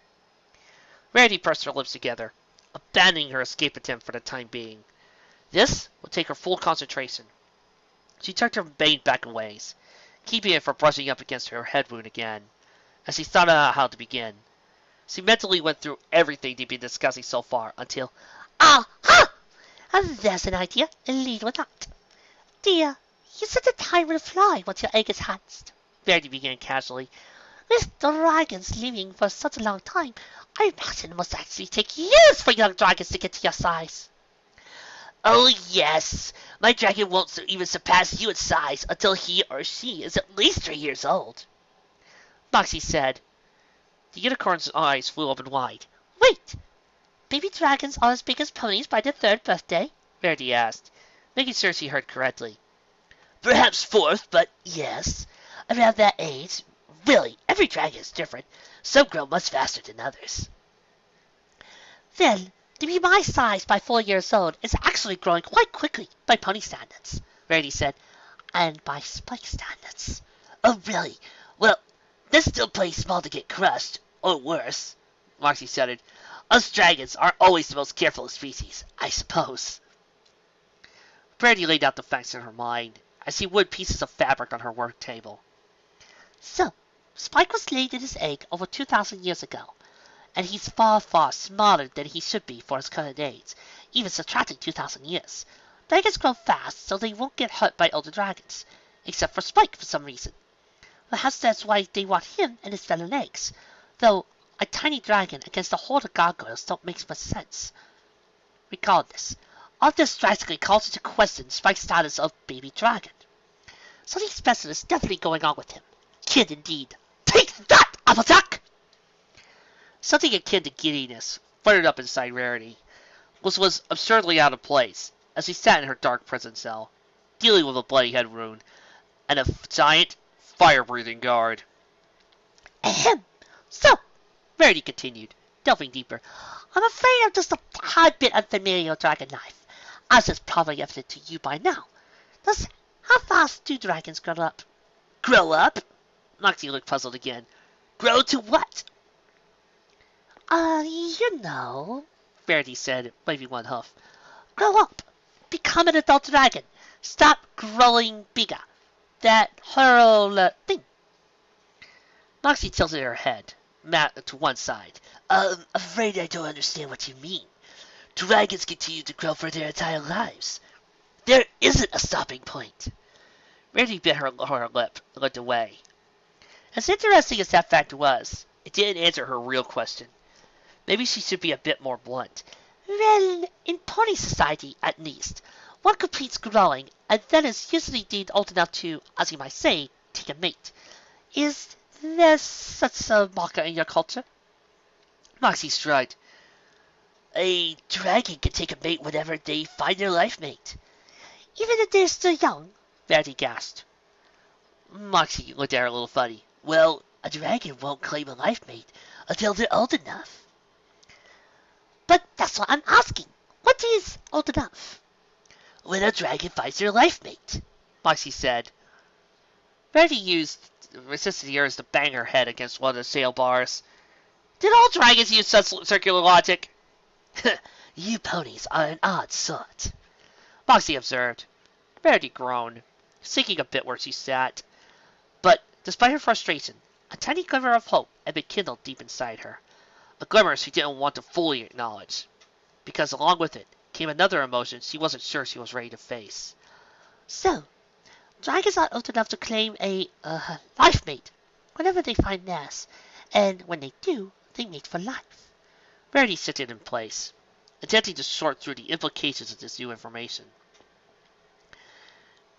Rarity pursed her lips together, abandoning her escape attempt for the time being. This would take her full concentration. She tucked her mane back a ways, keeping it from brushing up against her head wound again. As she thought out how to begin, she mentally went through everything they'd been discussing so far until, aha! And there's an idea, and lead with that. Dear, you said the time will fly once your egg is hatched, Rarity began casually. With dragons living for such a long time, I imagine it must actually take years for young dragons to get to your size. Oh yes, my dragon won't even surpass you in size until he or she is at least 3 years old, Moxie said. The unicorn's eyes flew open wide. Wait! Baby dragons are as big as ponies by their 3rd birthday? Rarity asked, making sure she heard correctly. Perhaps 4th, but yes, around that age. Really, every dragon is different. Some grow much faster than others. Then, to be my size by 4 years old is actually growing quite quickly by pony standards, Rarity said, and by Spike standards. Oh really? Well, that's still pretty small to get crushed, or worse, Moxie shuddered. Us dragons aren't always the most careful of species, I suppose. Rarity laid out the facts in her mind as he would pieces of fabric on her work table. So, Spike was laid in his egg over 2,000 years ago, and he's far, far smaller than he should be for his current age, even subtracting 2,000 years. Dragons grow fast, so they won't get hurt by older dragons, except for Spike for some reason. Perhaps that's why they want him and his fellow eggs, though a tiny dragon against a horde of gargoyles don't make much sense. Regardless, all this drastically calls into question Spike's status of baby dragon. Something special is definitely going on with him. Kid indeed. Take that, Applejack! Something akin to giddiness fluttered up inside Rarity, which was absurdly out of place as she sat in her dark prison cell, dealing with a bloody head wound and a giant, fire-breathing guard. Ahem. So, Rarity continued, delving deeper. I'm afraid I'm just a tad bit unfamiliar with dragon life, as is probably evident to you by now. Thus, how fast do dragons grow up? Grow up? Moxie looked puzzled again. Grow to what? You know, Rarity said, waving one hoof. Grow up. Become an adult dragon. Stop growing bigger. That whole thing. Moxie tilted her head to one side. I'm afraid I don't understand what you mean. Dragons continue to grow for their entire lives. There isn't a stopping point. Rarity bit her lip and looked away. As interesting as that fact was, it didn't answer her real question. Maybe she should be a bit more blunt. Well, in pony society, at least, one completes growing and then is usually deemed old enough to, as you might say, take a mate. Is there such a marker in your culture? Moxie shrugged. A dragon can take a mate whenever they find their life mate. Even if they're still young? Rarity gasped. Moxie looked at her a little funny. Well, a dragon won't claim a life mate until they're old enough. But that's what I'm asking. What is old enough? When a dragon finds their life mate, Moxie said. Rarity used resistant ears to bang her head against one of the sail bars. Did all dragons use such circular logic? You ponies are an odd sort, Moxie observed. Rarity groaned, sinking a bit where she sat. But, despite her frustration, a tiny glimmer of hope had been kindled deep inside her. A glimmer she didn't want to fully acknowledge, because along with it came another emotion she wasn't sure she was ready to face. So, dragons are old enough to claim a, life mate whenever they find theirs, and when they do, they mate for life. Rarity sitted in place, attempting to sort through the implications of this new information.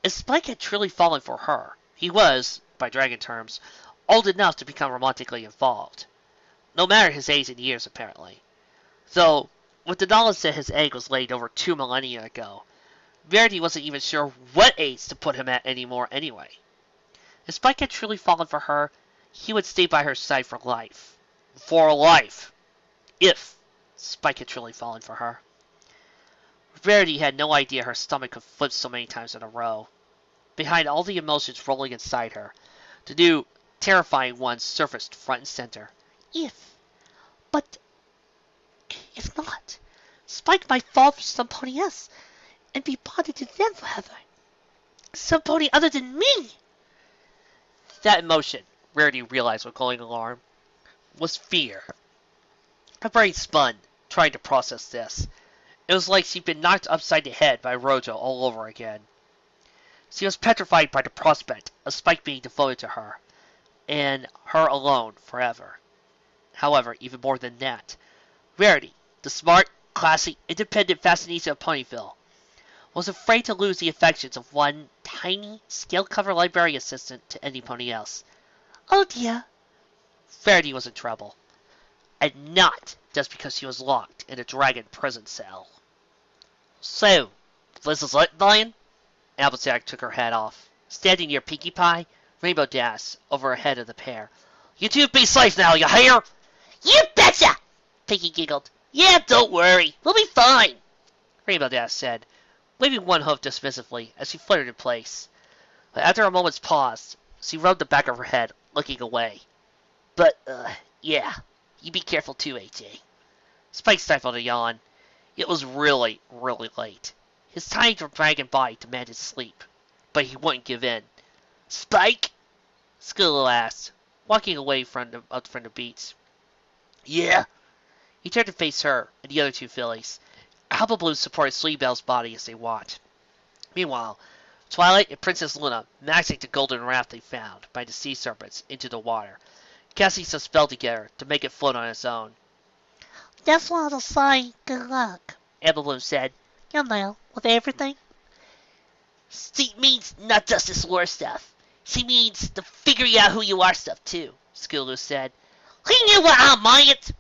If Spike had truly fallen for her, he was, by dragon terms, old enough to become romantically involved. No matter his age and years, apparently. Though, with the knowledge that his egg was laid over 2 millennia ago, Rarity wasn't even sure what age to put him at anymore anyway. If Spike had truly fallen for her, he would stay by her side for life. For life! If Spike had truly fallen for her. Rarity had no idea her stomach could flip so many times in a row. Behind all the emotions rolling inside her, the new, terrifying one surfaced front and center. But if not, Spike might fall for some pony else and be bonded to them forever. Some pony other than me! That emotion, Rarity realized with glowing alarm, was fear. Her brain spun, trying to process this. It was like she'd been knocked upside the head by Rojo all over again. She was petrified by the prospect of Spike being devoted to her, and her alone forever. However, even more than that, Rarity, the smart, classy, independent fashionista of Ponyville, was afraid to lose the affections of one tiny, scale-covered library assistant to any pony else. Oh dear. Rarity was in trouble. And not just because she was locked in a dragon prison cell. So, this is it, then? Applejack took her hat off. Standing near Pinkie Pie, Rainbow Dash over her head of the pair. You two be safe now, you hear? You betcha! Pinkie giggled. Yeah, don't worry. We'll be fine, Rainbow Dash said, waving one hoof dismissively as she fluttered in place. But after a moment's pause, she rubbed the back of her head, looking away. But, yeah, you be careful too, AJ. Spike stifled a yawn. It was really, really late. His tiny dragon body demanded sleep, but he wouldn't give in. Spike? Skillo asked, walking away from the beats. Yeah? He turned to face her and the other two fillies. Alpha Blue supported Sleebell's body as they watched. Meanwhile, Twilight and Princess Luna maxing the golden raft they found by the sea serpents into the water, casting some spell together to make it float on its own. That's why the sign, good luck. Alpha Bloom said, You know, with everything. She means not just this war stuff. She means the figuring out who you are stuff, too, Skillo said. He knew what I meant!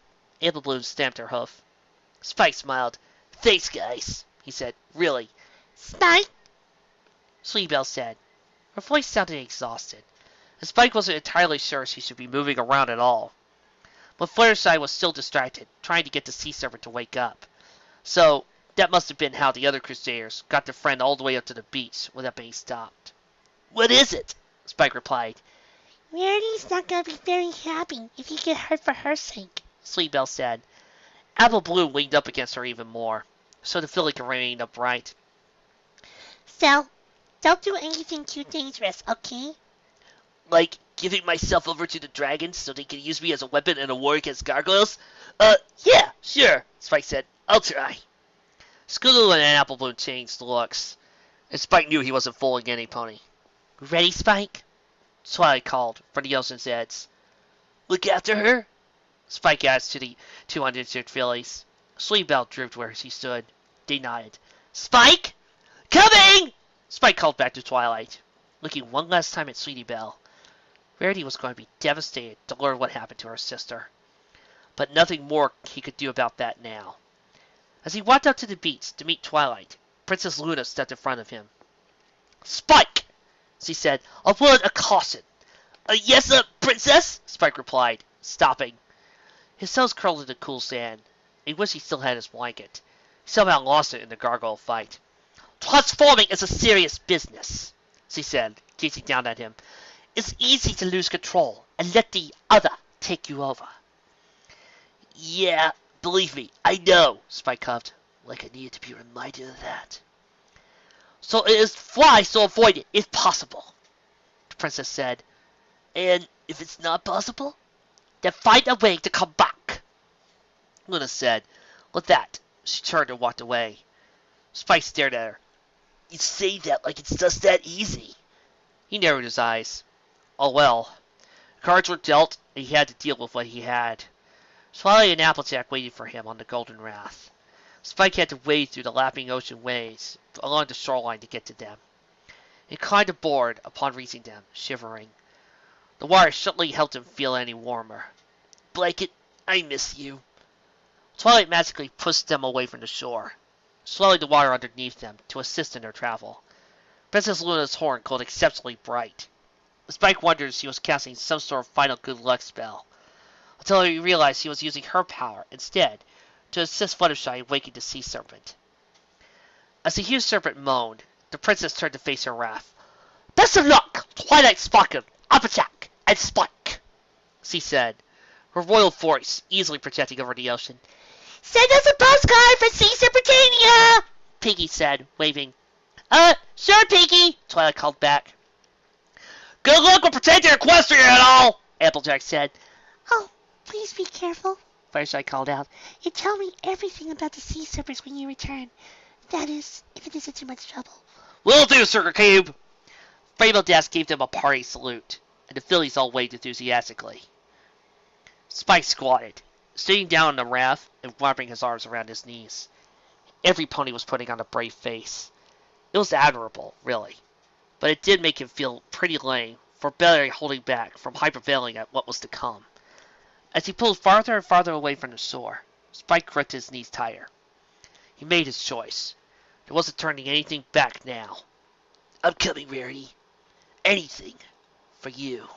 Alpha Bloom stamped her hoof. Spike smiled. Thanks, guys, he said. Really. Spike? Sleebell said. Her voice sounded exhausted, and Spike wasn't entirely sure she should be moving around at all. But Fluttershy was still distracted, trying to get the sea serpent to wake up. So, that must have been how the other Crusaders got their friend all the way up to the beach without being stopped. What is it? Spike replied. Rarity's not going to be very happy if you get hurt for her sake, Sleebell said. Apple Bloom leaned up against her even more, so the filly could remain upright. So, don't do anything too dangerous, okay? Like giving myself over to the dragons so they can use me as a weapon in a war against gargoyles? Yeah, sure, Spike said. I'll try. Skillo and Apple Bloom changed looks, and Spike knew he wasn't fooling any pony. Ready, Spike? Twilight called from the ocean's edge. Look after her? Spike asked to the 200 fillies. Sleebell drooped where she stood. They nodded. Spike? Coming! Spike called back to Twilight, looking one last time at Sweetie Belle. Rarity was going to be devastated to learn what happened to her sister, but nothing more he could do about that now. As he walked out to the beach to meet Twilight, Princess Luna stepped in front of him. Spike! She said, "A word of caution." Yes, Princess? Spike replied, stopping. His toes curled in the cool sand. He wished he still had his blanket. He somehow lost it in the gargoyle fight. Transforming is a serious business, she said, gazing down at him. It's easy to lose control and let the other take you over. Yeah, believe me, I know, Spike huffed, like I needed to be reminded of that. So it is wise to avoid it, if possible, the princess said. And if it's not possible, then find a way to come back, Luna said. With that, she turned and walked away. Spike stared at her. You say that like it's just that easy. He narrowed his eyes. Oh well. Cards were dealt, and he had to deal with what he had. Twilight and Applejack waited for him on the Golden Raft. Spike had to wade through the lapping ocean waves along the shoreline to get to them. He climbed aboard upon reaching them, shivering. The water certainly helped him feel any warmer. Blanket, I miss you. Twilight magically pushed them away from the shore, swelling the water underneath them to assist in their travel. Princess Luna's horn glowed exceptionally bright. Spike wondered if she was casting some sort of final good luck spell, until he realized she was using her power instead to assist Fluttershy in waking the sea serpent. As the huge serpent moaned, the princess turned to face her wrath. Best of luck, Twilight Sparkle, Applejack, and Spike, she said, her royal voice easily projecting over the ocean. Send us a postcard for Sea Serpentania! Pinky said, waving. Sure, Pinky, Twilight called back. Good luck with protecting Equestria and all, Applejack said. Oh, please be careful, Fluttershy called out. And tell me everything about the sea serpents when you return. That is, if it isn't too much trouble. Will do, Sugar Cube. Rainbow Dash gave them a party salute, and the fillies all waved enthusiastically. Spike squatted, sitting down on the raft and wrapping his arms around his knees. Every pony was putting on a brave face. It was admirable, really, but it did make him feel pretty lame for barely holding back from hyperventilating at what was to come. As he pulled farther and farther away from the shore, Spike gripped his knees tighter. He made his choice. There wasn't turning anything back now. I'm coming, Rarity. Anything for you.